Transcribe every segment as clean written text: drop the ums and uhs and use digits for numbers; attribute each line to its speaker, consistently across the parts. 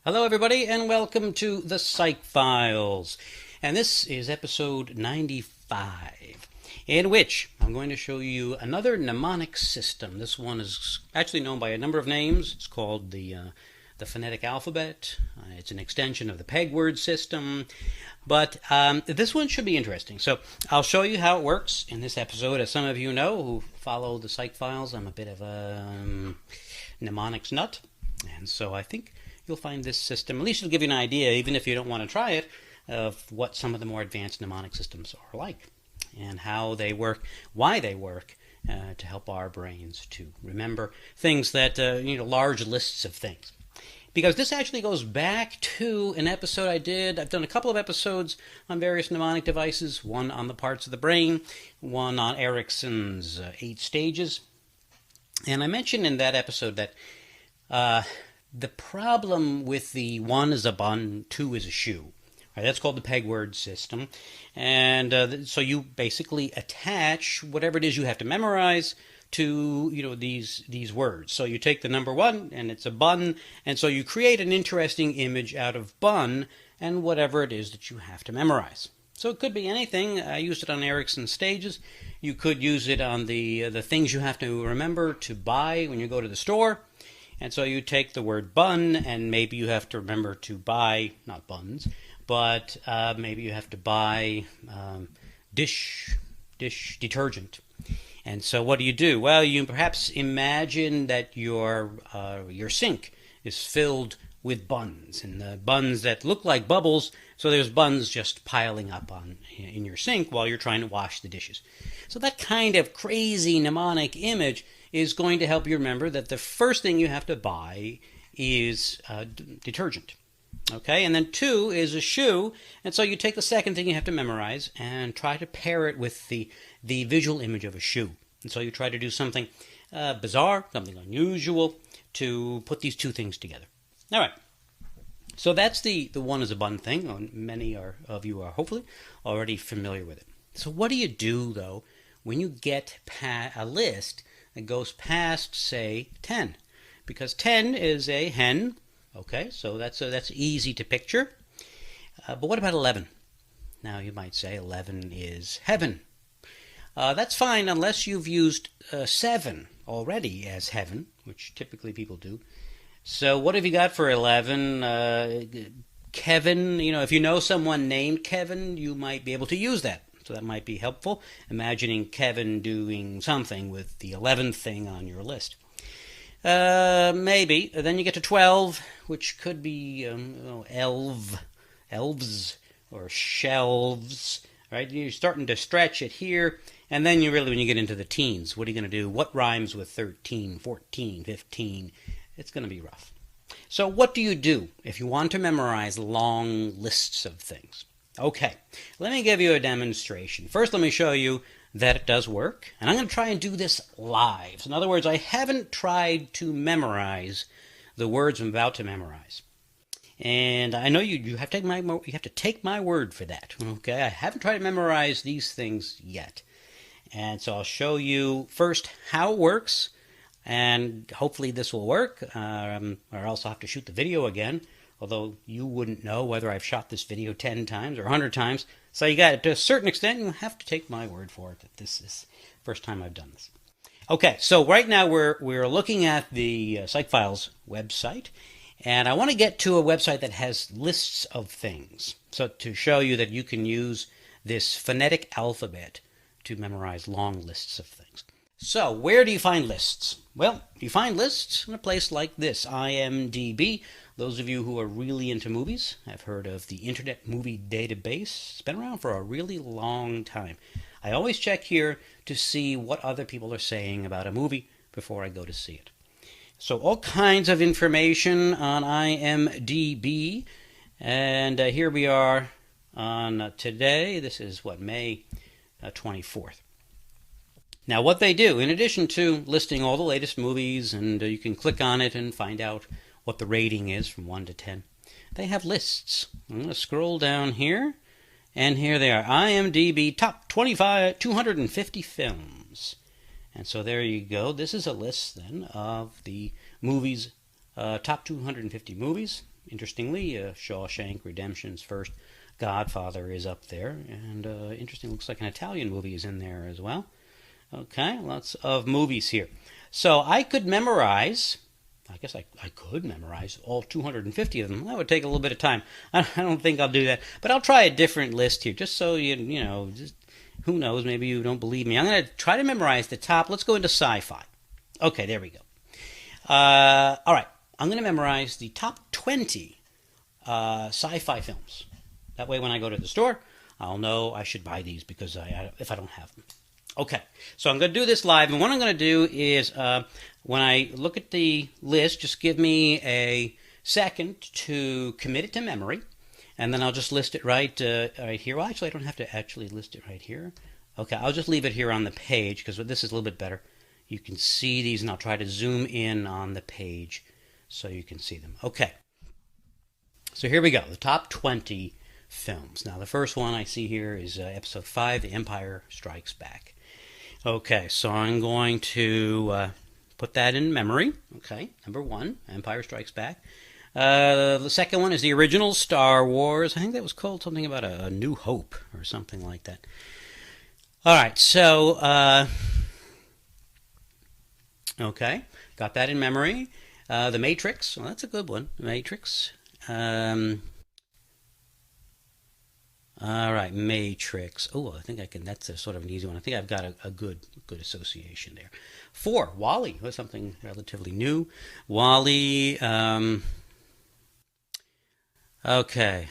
Speaker 1: Hello, everybody, and welcome to the Psych Files. And this is episode 95, in which I'm going to show you another mnemonic system. This one is actually known by a number of names. It's called the phonetic alphabet. It's an extension of the peg word system. But this one should be interesting. So I'll show you how it works in this episode. As some of you know who follow the Psych Files, I'm a bit of a mnemonics nut. And so I think you'll find this system, at least it'll give you an idea, even if you don't want to try it, of what some of the more advanced mnemonic systems are like and how they work, why they work, to help our brains to remember things that, large lists of things. Because this actually goes back to an episode I did. I've done a couple of episodes on various mnemonic devices, one on the parts of the brain, one on Erickson's 8 stages. And I mentioned in that episode that the problem with the 1 is a bun, 2 is a shoe. Right, that's called the peg word system. And so you basically attach whatever it is you have to memorize to these words. So you take the number 1 and it's a bun, and so you create an interesting image out of bun and whatever it is that you have to memorize. So it could be anything. I used it on Erickson's stages. You could use it on the things you have to remember to buy when you go to the store. And so you take the word bun, and maybe you have to remember to buy, not buns, but maybe you have to buy dish detergent. And so what do? Well, you perhaps imagine that your sink is filled with buns, and the buns that look like bubbles, so there's buns just piling up in your sink while you're trying to wash the dishes. So that kind of crazy mnemonic image is going to help you remember that the first thing you have to buy is detergent. Okay, and then 2 is a shoe, and so you take the second thing you have to memorize and try to pair it with the visual image of a shoe. And so you try to do something bizarre, something unusual, to put these two things together. All right, so that's the 1 is a bun thing. Many of you are hopefully already familiar with it. So what do you do, though, when you get a list that goes past, say, 10? Because 10 is a hen. Okay, so that's easy to picture. But what about 11? Now you might say 11 is heaven. That's fine unless you've used 7 already as heaven, which typically people do. So what have you got for 11? Kevin, if you know someone named Kevin, you might be able to use that. So that might be helpful, imagining Kevin doing something with the 11th thing on your list. Maybe. Then you get to 12, which could be elves, or shelves, right? You're starting to stretch it here, and then when you get into the teens, what are you going to do? What rhymes with 13, 14, 15? It's going to be rough. So what do you do if you want to memorize long lists of things? Okay, let me give you a demonstration. First, let me show you that it does work, and I'm going to try and do this live. So in other words, I haven't tried to memorize the words I'm about to memorize. And I know you have to take my word for that. Okay, I haven't tried to memorize these things yet. And so I'll show you first how it works, and hopefully this will work, or else I'll have to shoot the video again, although you wouldn't know whether I've shot this video 10 times or 100 times. So you got, to a certain extent, you have to take my word for it that this is the first time I've done this. Okay, so right now we're looking at the Psych Files website, and I want to get to a website that has lists of things. So to show you that you can use this phonetic alphabet to memorize long lists of things. So where do you find lists? Well, you find lists in a place like this, IMDb. Those of you who are really into movies have heard of the Internet Movie Database. It's been around for a really long time. I always check here to see what other people are saying about a movie before I go to see it. So all kinds of information on IMDb. And here we are on today. This is May 24th. Now what they do, in addition to listing all the latest movies, and you can click on it and find out what the rating is from 1 to 10, they have lists. I'm going to scroll down here, and here they are. IMDb Top 250 Films. And so there you go. This is a list then of the movies Top 250 movies. Interestingly, Shawshank Redemption's first Godfather is up there. And interesting, looks like an Italian movie is in there as well. Okay, lots of movies here. So I could memorize, I guess I could memorize all 250 of them. That would take a little bit of time. I don't think I'll do that. But I'll try a different list here, just so you know, just, who knows, maybe you don't believe me. I'm going to try to memorize the top. Let's go into sci-fi. Okay, there we go. All right, I'm going to memorize the top 20 sci-fi films. That way when I go to the store, I'll know I should buy these because if I don't have them. Okay, so I'm going to do this live, and what I'm going to do is when I look at the list, just give me a second to commit it to memory, and then I'll just list it right here. Well, actually, I don't have to actually list it right here. Okay, I'll just leave it here on the page because this is a little bit better. You can see these, and I'll try to zoom in on the page so you can see them. Okay, so here we go, the top 20 films. Now, the first one I see here is Episode 5, The Empire Strikes Back. Okay, so I'm going to put that in memory. Okay, number 1, Empire Strikes Back. The second one is the original Star Wars. I think that was called something about a New Hope or something like that. All right, so, okay, got that in memory. The Matrix, well, that's a good one, The Matrix. All right, Matrix. Oh, I think I can. That's a sort of an easy one. I think I've got a good association there. 4, WALL-E was something relatively new. WALL-E. Okay.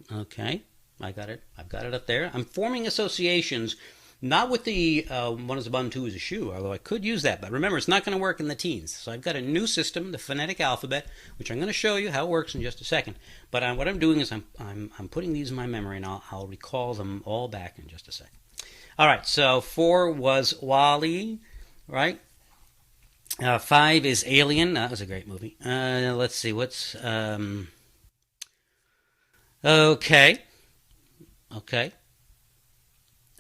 Speaker 1: Okay, I got it. I've got it up there. I'm forming associations. Not with the one is a bun, two is a shoe, although I could use that. But remember, it's not going to work in the teens. So I've got a new system, the phonetic alphabet, which I'm going to show you how it works in just a second. But what I'm doing is I'm putting these in my memory, and I'll recall them all back in just a second. All right, so 4 was WALL-E, right? 5 is Alien. That was a great movie. Let's see, what's... Okay. Okay.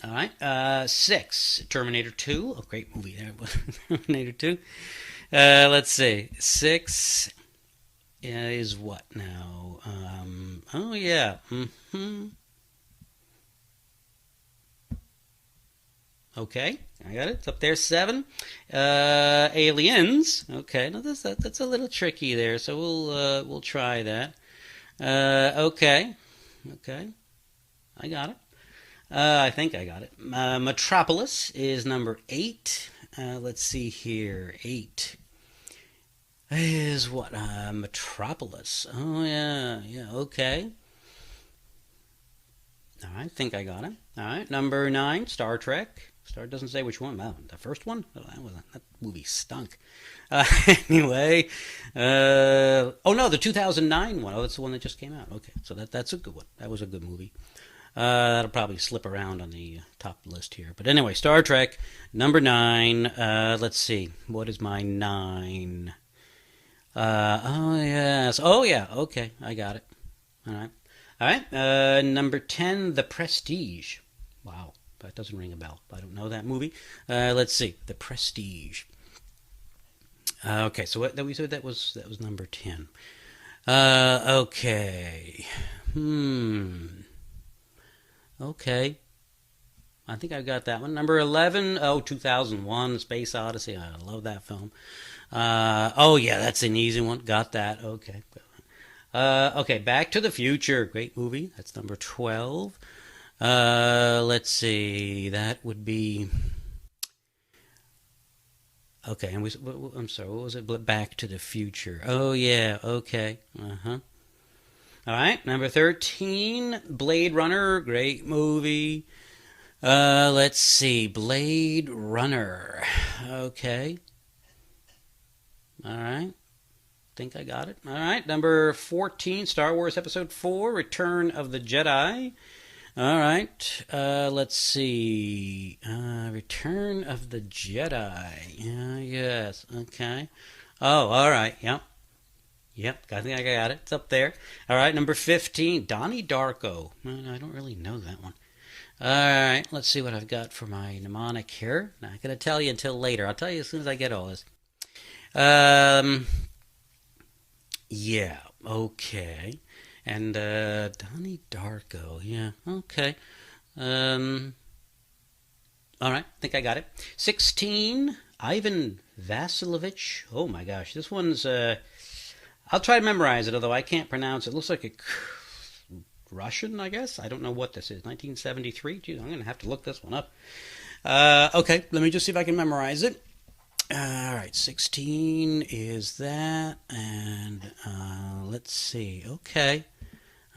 Speaker 1: All right. 6, Terminator 2. A great movie there. Terminator 2. Let's see. 6 is what now? Oh, yeah. Okay. I got it. It's up there. 7. Aliens. Okay. Now that's a little tricky there, so we'll try that. Okay. Okay. I got it. I think I got it. Metropolis is number 8. Let's see here. 8 is what? Metropolis. Oh, yeah. Yeah, okay. All right, I think I got it. All right, number 9, Star Trek. Star doesn't say which one. The first one? Oh, that movie stunk. Anyway. Oh, no, the 2009 one. Oh, that's the one that just came out. Okay, so that's a good one. That was a good movie. That'll probably slip around on the top list here. But anyway, Star Trek, number 9. Let's see. What is my 9? Oh, yes. Oh, yeah. Okay, I got it. All right. All right. Number 10, The Prestige. Wow. That doesn't ring a bell. I don't know that movie. Let's see. The Prestige. Okay, so what we said that was number 10. Okay. Okay. I think I got that one. Number 11, 2001, Space Odyssey. I love that film. Oh, yeah, that's an easy one. Got that. Okay. Okay, Back to the Future. Great movie. That's number 12. Let's see. That would be... Okay, and I'm sorry, what was it? Back to the Future. Oh, yeah, okay. Uh-huh. All right, number 13, Blade Runner, great movie. Let's see, Blade Runner. Okay. All right. Think I got it. All right, number 14, Star Wars Episode 4, Return of the Jedi. All right, let's see. Return of the Jedi. Yes, okay. Oh, all right, yep. Yep, I think I got it. It's up there. All right, number 15, Donnie Darko. I don't really know that one. All right, let's see what I've got for my mnemonic here. Not going to tell you until later. I'll tell you as soon as I get all this. Um, yeah, okay. And Donnie Darko, yeah, okay. Um, all right, I think I got it. 16, Ivan Vasilovich. Oh my gosh, this one's. I'll try to memorize it, although I can't pronounce it. It looks like a Russian, I guess. I don't know what this is. 1973. Geez, I'm going to have to look this one up. Okay, let me just see if I can memorize it. All right, 16 is that, and let's see. Okay,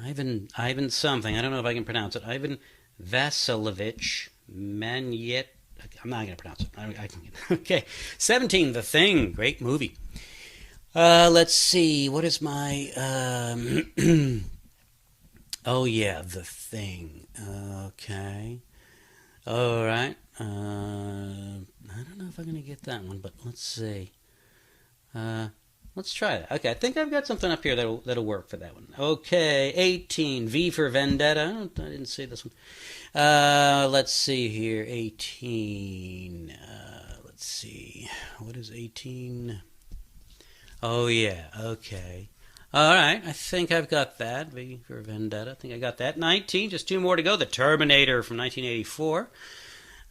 Speaker 1: Ivan something. I don't know if I can pronounce it. Ivan Vasilovich Manyet. I'm not going to pronounce it. I can. Okay, 17. The Thing. Great movie. Let's see. What is my? Oh yeah, The Thing. Okay. All right. I don't know if I'm gonna get that one, but let's see. Uh, let's try it. Okay, I think I've got something up here that'll work for that one. Okay, 18. V for Vendetta. I didn't see this one. Let's see here. 18. Let's see. What is 18? Oh yeah. Okay. All right, I think I've got that. V for Vendetta. I think I got that. 19, just two more to go. The Terminator from 1984.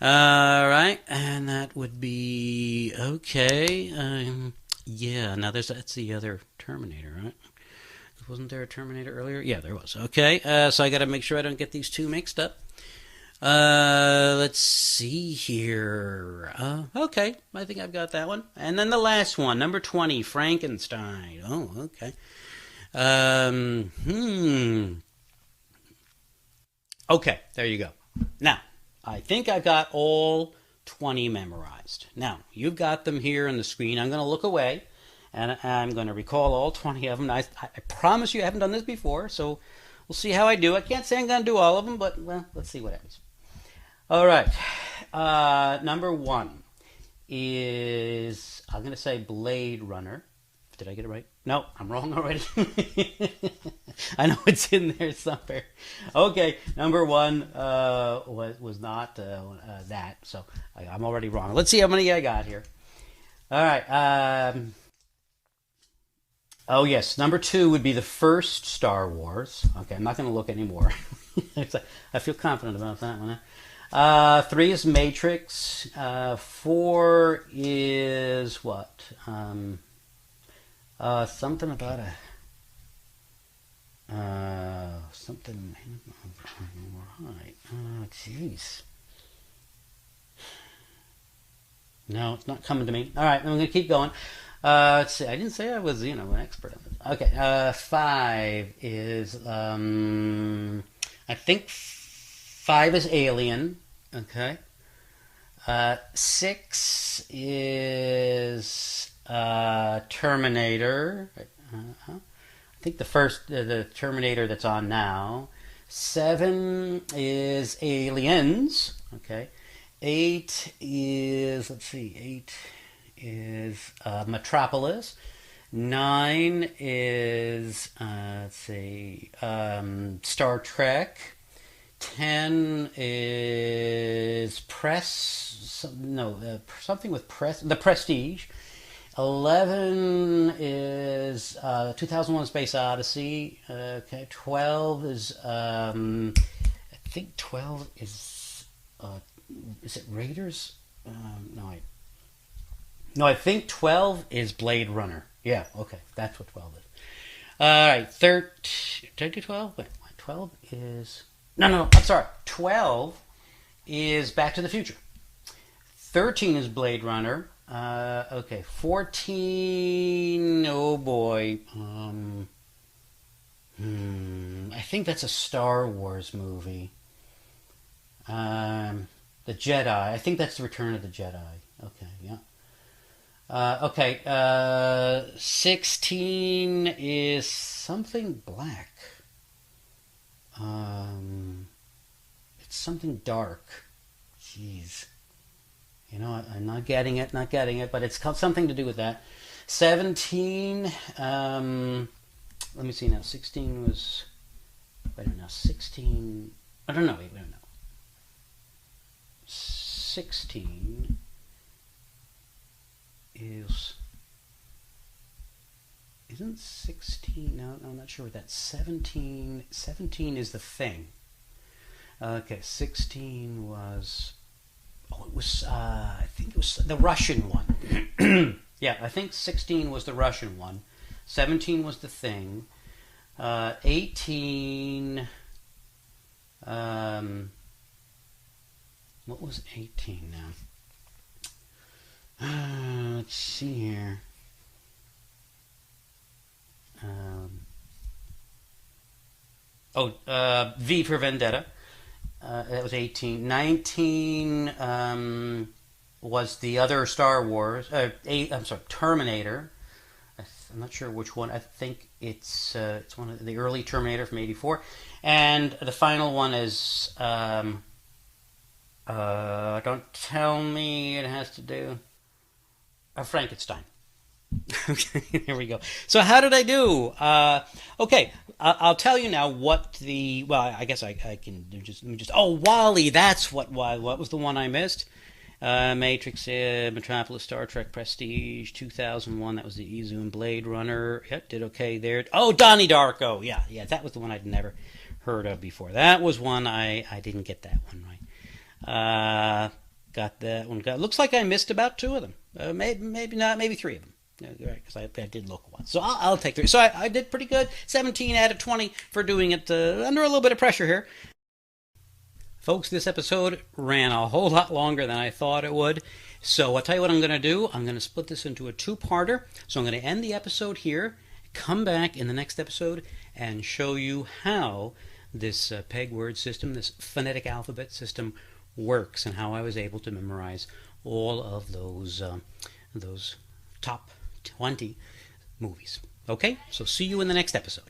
Speaker 1: All right, and that would be okay. Yeah, now that's the other Terminator, right? Wasn't there a Terminator earlier? Yeah, there was. Okay, so I got to make sure I don't get these two mixed up. Let's see here. Okay, I think I've got that one. And then the last one, number 20, Frankenstein. Oh, okay. Hmm. Okay, there you go. Now, I think I got all 20 memorized. Now, you've got them here on the screen. I'm going to look away and I'm going to recall all 20 of them. I promise you I haven't done this before, so we'll see how I do. I can't say I'm going to do all of them, but, well, let's see what happens. All right. Number 1 is, I'm going to say Blade Runner. Did I get it right? No, I'm wrong already. I know it's in there somewhere. Okay, number 1 was not that, so I'm already wrong. Let's see how many I got here. All right. Oh yes, number 2 would be the first Star Wars. Okay, I'm not going to look anymore. I feel confident about that one. 3 is Matrix. 4 is what? Something about something. Right. Jeez. No, it's not coming to me. All right, I'm going to keep going. Let's see. I didn't say I was, an expert on this. Okay. 5 is, I think 5 is Alien. Okay. 6 is Terminator. I think the Terminator that's on now. 7 is Aliens. Okay. 8 is, let's see, 8 is Metropolis. 9 is, let's see, Star Trek. 10 is something with press, The Prestige. 11 is 2001: Space Odyssey. Okay, 12 is I think 12 is it Raiders? No, I think 12 is Blade Runner. Yeah, okay, that's what 12 is. All right, 13. Did I do 12? Wait, 12 is no. I'm sorry. 12 is Back to the Future. 13 is Blade Runner. Okay, 14. Oh boy. I think that's a Star Wars movie. The Jedi. I think that's the Return of the Jedi. Okay, yeah. Okay. 16 is something black. It's something dark. Jeez. I'm not getting it, but it's something to do with that. 17, let me see now. 16 was, wait a minute now, 16, I don't know, wait a minute now. 16 is, isn't 16, no, I'm not sure what that, 17 is the thing. Okay, 16 was, oh, it was, I think it was the Russian one. Yeah, I think 16 was the Russian one. 17 was the thing. 18, what was 18 now? Let's see here. V for Vendetta. That was 18. 19 was the other Star Wars. I'm sorry, Terminator. I'm not sure which one. I think it's one of the early Terminator from '84, and the final one is don't tell me it has to do Frankenstein. Okay, there we go. So how did I do? Okay, I'll tell you now what the. Well, I guess I can just let me just. Oh, Wally, that's what was the one I missed. Matrix, Metropolis, Star Trek, Prestige, 2001. That was the E-Zoom, Blade Runner. Yep, did okay there. Oh, Donnie Darko. Yeah, that was the one I'd never heard of before. That was one I didn't get that one right. Got that one. Looks like I missed about 2 of them. Maybe not. Maybe 3 of them. Right, because I did look once. So I'll take 3. So I did pretty good. 17 out of 20 for doing it under a little bit of pressure here. Folks, this episode ran a whole lot longer than I thought it would. So I'll tell you what I'm going to do. I'm going to split this into a 2-parter. So I'm going to end the episode here, come back in the next episode, and show you how this peg word system, this phonetic alphabet system, works, and how I was able to memorize all of those top 20 movies. Okay, so see you in the next episode.